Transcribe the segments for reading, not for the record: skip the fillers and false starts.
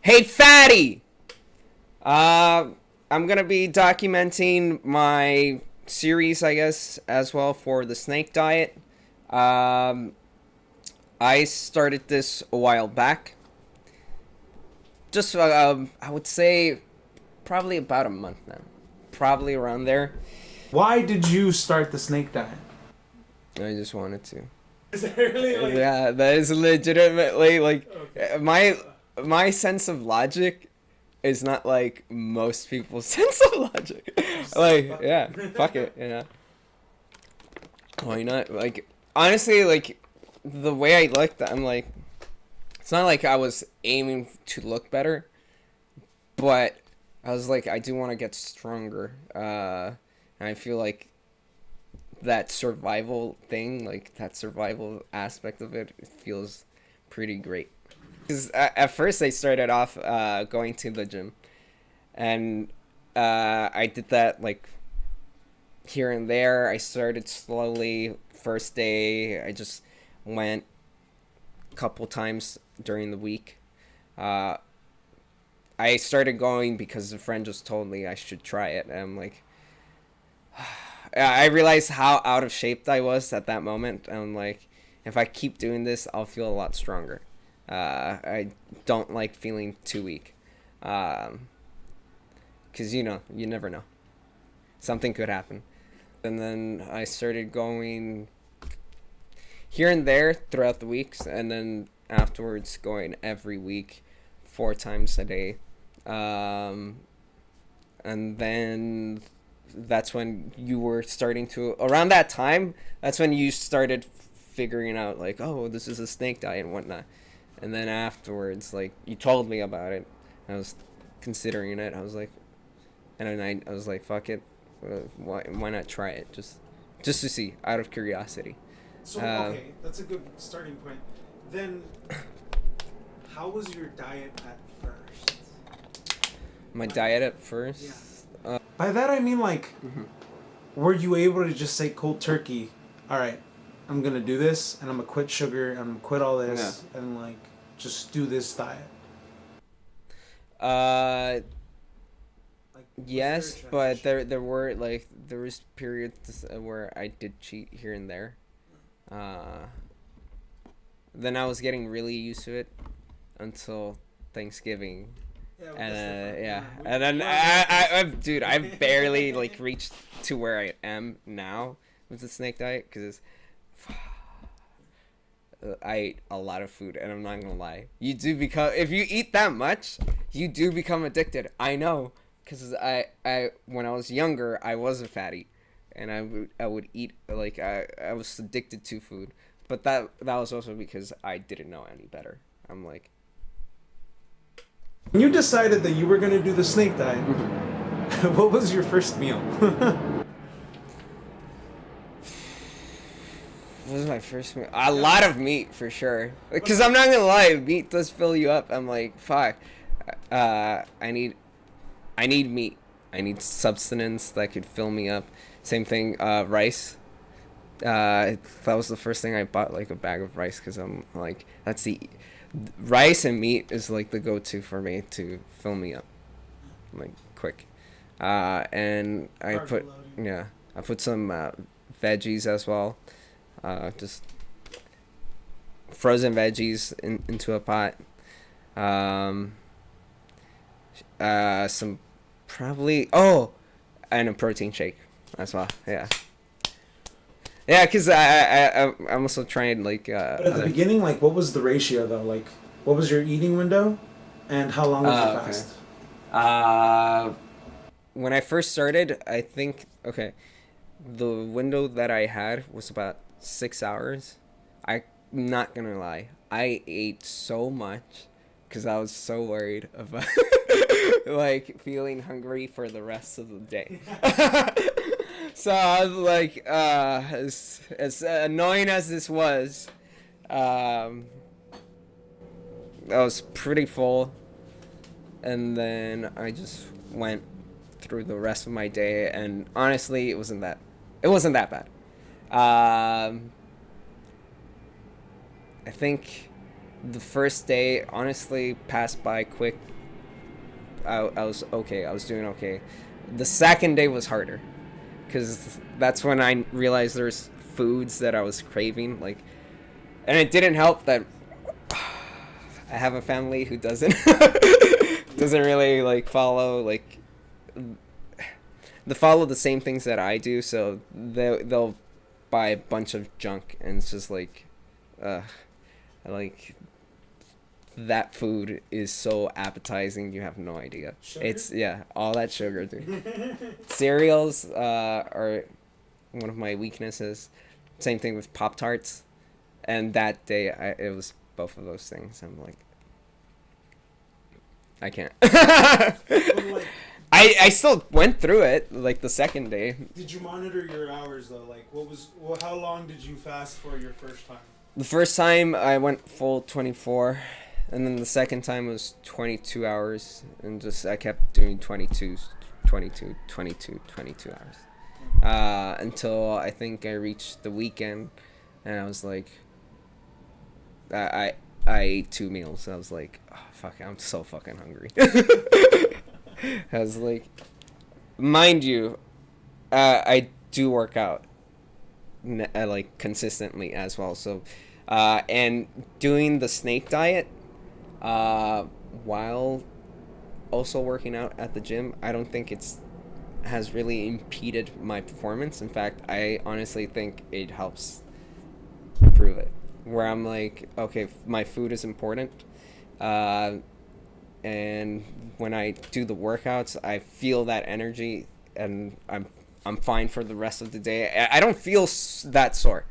Hey, fatty! I'm gonna be documenting my series, I guess, as well for the snake diet. Um, I started this a while back. Just, I would say probably about a month now. Probably around there. Why did you start the snake diet? I just wanted to. Is that really like Yeah, that is legitimately like okay? my sense of logic is not like most people's sense of logic. Just Like, fuck yeah, it. fuck it, you know. Why not? Like, honestly, like the way I looked, I'm like, it's not like I was aiming to look better, but I was like, I do want to get stronger. And I feel like that survival thing, like that survival aspect of it, feels pretty great. Because at first I started off going to the gym, and I did that like here and there. I started slowly. First day, I just went a couple times during the week. Uh, I started going because a friend just told me I should try it, and I'm like, I realized how out of shape I was at that moment. I'm like, if I keep doing this, I'll feel a lot stronger. I don't like feeling too weak. Because, you never know. Something could happen. And then I started going here and there throughout the weeks, and then afterwards going every week, 4 times a day. Um, and then that's when you were starting to around that time that's when you started figuring out like, oh, this is a snake diet and whatnot. And then afterwards, like, you told me about it. I was considering it. I was like, and then I was like, fuck it, why not try it, just to see, out of curiosity. So uh, okay, that's a good starting point. Then, how was your diet at first? my Like, diet at yeah. first. By that I mean like, Mhm. were you able to just say cold turkey? All right, I'm gonna do this, and I'm gonna quit sugar, and I'm gonna quit all Yeah. this, and like just do this diet. uh Like, was there a Yes, but transition? there was periods where I did cheat here and there. Uh, then I was getting really used to it until Thanksgiving, Yeah, but and that's different. yeah, Yeah, and then we're on that Dude, I've barely like reached to where I am now with the snake diet because I eat a lot of food, and I'm not gonna lie. You do become, if you eat that much, you do become addicted. I know, because I when I was younger, I was a fatty, and I would eat like I was addicted to food, but that was also because I didn't know any better. I'm like, When you decided that you were gonna do the snake diet, mhm. what was your first meal? What was my first meal? A lot of meat for sure. Because I'm not gonna lie, meat does fill you up. I'm like, fuck. I need meat. I need substance that could fill me up. Same thing, rice. That was the first thing I bought, like a bag of rice, because I'm like, that's the rice and meat is like the go-to for me to fill me up, like, quick. And Carb loading. yeah, I put some veggies as well. Just frozen veggies into a pot. Um, some probably, oh, and a protein shake as well. Yeah. Yeah, cause I'm also trying like But at the other. beginning, like, what was the ratio though? Like, what was your eating window, and how long was your Okay. fast? Uh, when I first started, I think, okay, the window that I had was about 6 hours. I'm not gonna lie, I ate so much because I was so worried about like feeling hungry for the rest of the day. So I was like, as annoying as this was, um, I was pretty full, and then I just went through the rest of my day, and honestly, it wasn't that bad. I think The first day honestly passed by quick. I was okay. I was doing okay. The second day was harder because that's when I realized there's foods that I was craving. Like, and it didn't help that I have a family who doesn't doesn't really like follow like they follow the same things that I do. So they'll buy a bunch of junk, and it's just uh, like that food is so appetizing. You have no idea. Sugar? It's yeah, all that sugar, dude. Cereals are one of my weaknesses. Same thing with Pop Tarts. And that day, it was both of those things. I'm like, I can't. But like, I still went through it like the second day. did you monitor your hours though? Like, how long did you fast for your first time? The first time I went full 24, and then the second time was 22 hours, and just I kept doing 22 hours. Until I think I reached the weekend, and I was like, I ate 2 meals. I was like, oh, fuck, I'm so fucking hungry. I was like, mind you, I do work out like consistently as well. So, and doing the snake diet, while also working out at the gym, I don't think it's has really impeded my performance. In fact, I honestly think it helps improve it. Where I'm like, okay, my food is important, and when I do the workouts, I feel that energy, and I'm fine for the rest of the day. I don't feel that sore,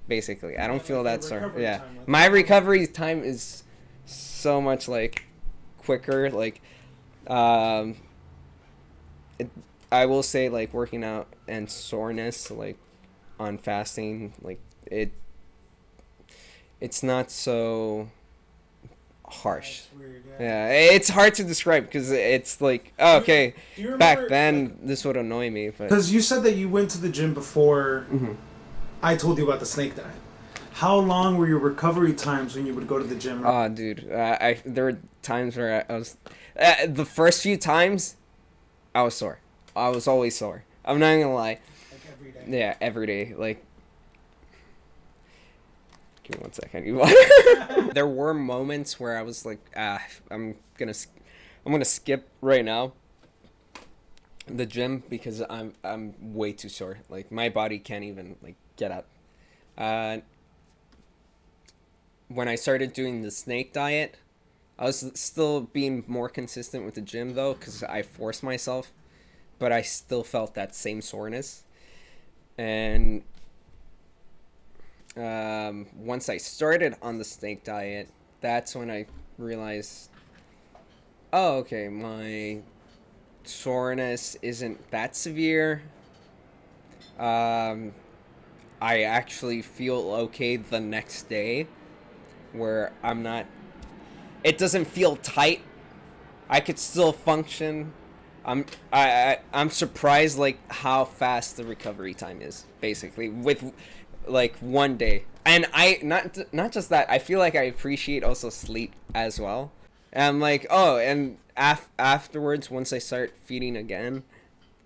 basically. I don't feel that sore. Yeah, my recovery time is so much like quicker. Like, I will say like working out and soreness like on fasting like it's not so harsh. That's weird, Yeah, it's hard to describe because it's like, oh, okay, Do you back remember, then like, this would annoy me, but because you said that you went to the gym before Mhm. I told you about the snake diet. How long were your recovery times when you would go to the gym? Oh, dude, I there were times where I was the first few times I was sore. I was always sore. I'm not gonna lie. Like every day. Yeah, every day. Like, give me 1 second. You want? There were moments where I was like, I'm gonna skip right now the gym because I'm way too sore. Like my body can't even like get up. When I started doing the snake diet, I was still being more consistent with the gym though because I forced myself, but I still felt that same soreness. And once I started on the snake diet, that's when I realized, oh, okay, my soreness isn't that severe. Um, I actually feel okay the next day, where I'm not. It doesn't feel tight. I could still function. I'm surprised like how fast the recovery time is basically with like 1 day. And I not just that, I feel like I appreciate also sleep as well. And I'm like, oh, and afterwards once I start feeding again,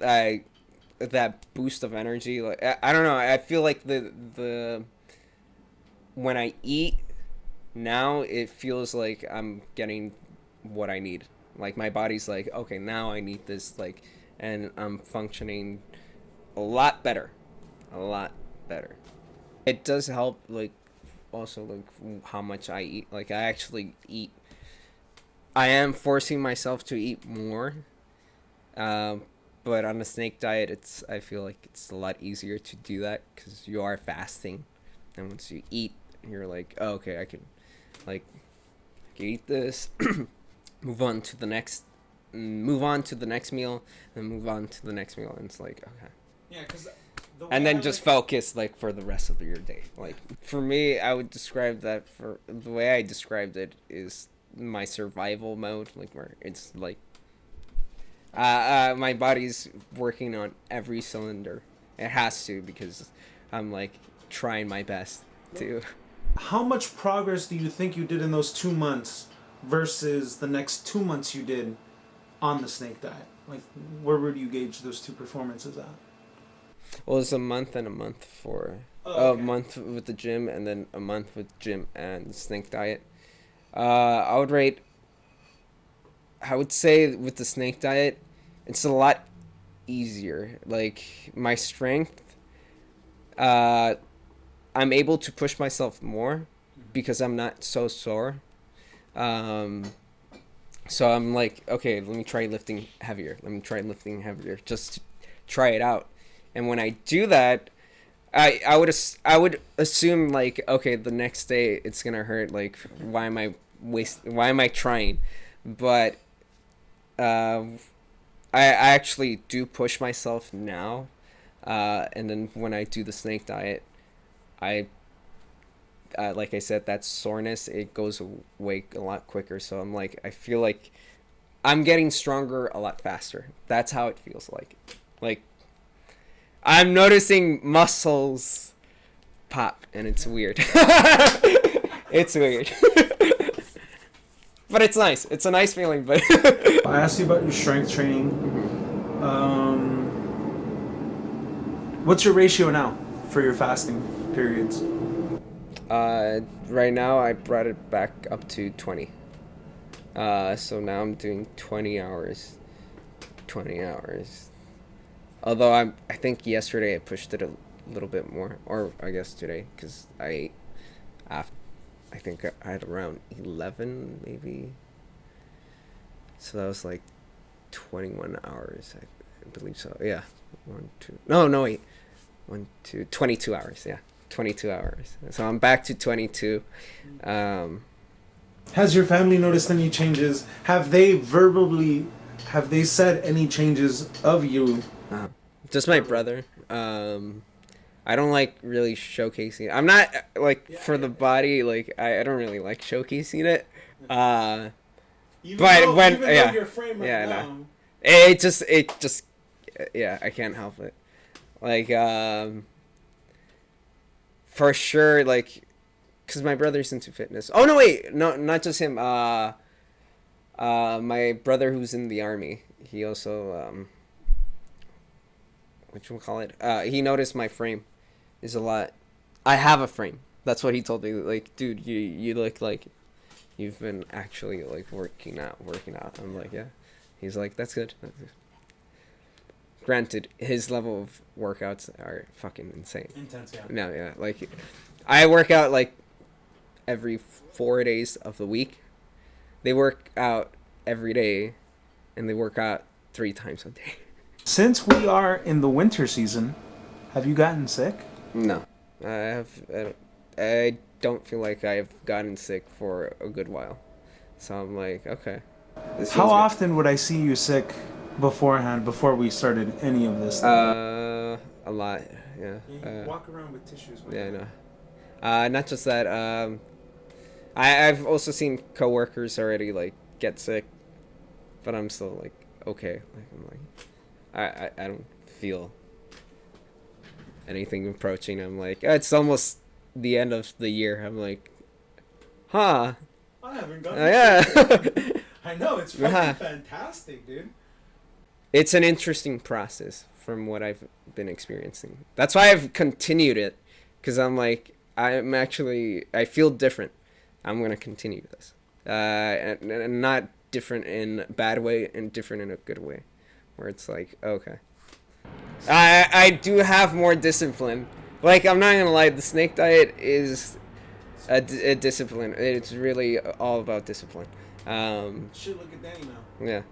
I that boost of energy, like I don't know, I feel like the when I eat now it feels like I'm getting what I need. Like my body's like, okay, now I need this, like, and I'm functioning a lot better, a lot better. It does help, like, also like how much I eat. Like I actually eat. I am forcing myself to eat more, um, but on a snake diet, I feel like it's a lot easier to do that because you are fasting, and once you eat, you're like, oh, okay, like, I can eat this. move on to the next Move on to the next meal, and move on to the next meal, and it's like, okay, Yeah, because and then just focus like for the rest of your day. Like for me, I would describe that, for the way I described it is my survival mode, like where it's like my body's working on every cylinder. It has to, because I'm like trying my best to how much progress do you think you did in those 2 months versus the next 2 months you did on the snake diet? Like, where would you gauge those two performances at? Well, it's a month and a month for Oh, a okay. month with the gym, and then a month with gym and snake diet. I would rate. I would say with the snake diet, it's a lot easier. Like my strength, uh, I'm able to push myself more because I'm not so sore. Um, so I'm like, okay, let me try lifting heavier. Let me try lifting heavier. Just to try it out. And when I do that, I would assume like, okay, the next day it's gonna hurt. Like, why am I trying? But uh, I actually do push myself now. And then when I do the snake diet, I like I said, that soreness, it goes away a lot quicker. So I'm like, I feel like I'm getting stronger a lot faster. That's how it feels like. Like I'm noticing muscles pop, and it's weird. It's weird. But it's nice. It's a nice feeling, but I asked you about your strength training. What's your ratio now for your fasting periods? right now I brought it back up to 20. So now I'm doing 20 hours. 20 hours. Although I think yesterday I pushed it a little bit more, or I guess today, because after, I think I had around 11 maybe. So that was like 21 hours, I believe so. Yeah, one, two. No, wait, 22 hours. Yeah, 22 hours. So I'm back to 22. Um, Has your family noticed any changes? Have they said any changes of you? uh, just my brother. I don't like really showcasing. I'm not like for the body. Like I don't really like showcasing it. But when yeah, your frame yeah, no. It just yeah, I can't help it. Like for sure, like because my brother's into fitness. Oh no, wait, no, not just him. My brother who's in the army. He also what you call it? He noticed my frame is a lot. I have a frame. That's what he told me. Like, dude, you look like you've been actually like working out. I'm like, yeah. He's like, that's good. That's good. Granted, his level of workouts are fucking insane. Intense, yeah. No, yeah, like I work out like every 4 days of the week. They work out every day, and they work out 3 times a day. Since we are in the winter season, have you gotten sick? No, I don't feel like I've gotten sick for a good while, so I'm like, okay, this How feels good. often would I see you sick beforehand, before we started any of this? A lot, yeah. Walk around with tissues. Yeah, I know. Not just that. I've also seen coworkers already like get sick, but I'm still like okay. Like I'm like, I don't feel anything approaching. I'm like, it's almost the end of the year. I'm like, huh? I haven't gotten Yeah. I know, it's Uh-huh. fantastic, dude. It's an interesting process from what I've been experiencing. That's why I've continued it, because I'm like, I feel different. I'm gonna continue this, and not different in a bad way, and different in a good way, where it's like, okay, I do have more discipline. Like I'm not gonna lie, the snake diet is a discipline. It's really all about discipline. Shit, look at Danny now. Yeah.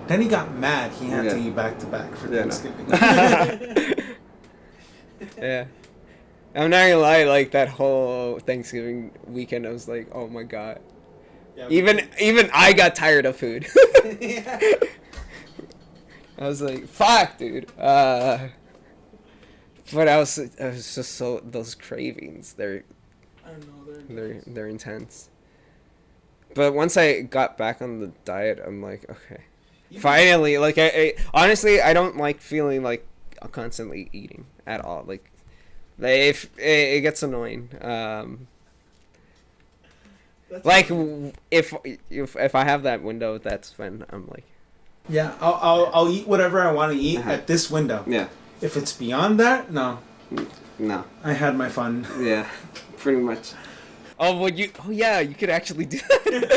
Danny got mad. He had to Yeah. eat back to back for Yeah, no. Thanksgiving. Yeah. I'm not gonna lie, like that whole Thanksgiving weekend, I was like, oh my god. Yeah, Even I got tired of food. yeah. I was like, fuck, dude. But I was just so those cravings. I know They're intense. But once I got back on the diet, I'm like, okay. Finally, like I honestly, I don't like feeling like I'm constantly eating at all. Like if it gets annoying. Like if I have that window, that's when I'm like. Yeah, I'll eat whatever I want to eat Uh-huh. at this window. Yeah. If it's beyond that, no. No. I had my fun. Yeah. Pretty much. Oh well, you. Oh yeah, you could actually do that.